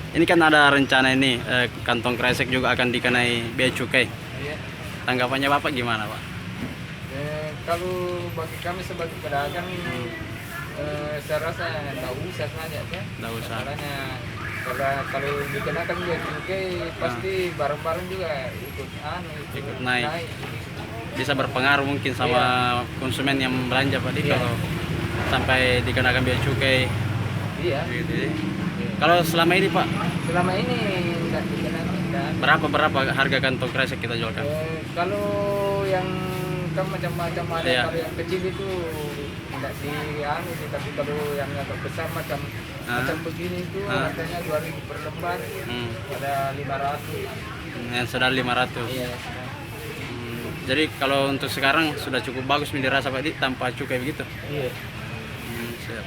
Ini kan ada rencana ini kantong kresek juga akan dikenai bea cukai. Iya. Tanggapannya Bapak gimana, Pak? Kalau bagi kami sebagai pedagang, saya rasa nggak usah saja ya. Nggak usah. Masalahnya kalau dikenakan bea cukai pasti barang-barang juga ikut naik. Bisa berpengaruh mungkin sama konsumen yang belanja, Pak, Iya. kalau sampai dikenakan bea cukai. Iya. Gitu. Kalau selama ini, Pak, Selama ini nggak dikenakan. berapa harga kantong kresek kita jualkan? Kalau yang kan macam-macam ada. Iya. Kalau yang kecil itu tidak tapi kalau yang agak besar macam begini itu harganya 2.000 per lembar, ada 500. Yang sudah 500. Iya. Jadi kalau untuk sekarang sudah cukup bagus dirasa, Pak, tanpa cukai begitu. Iya. Siap.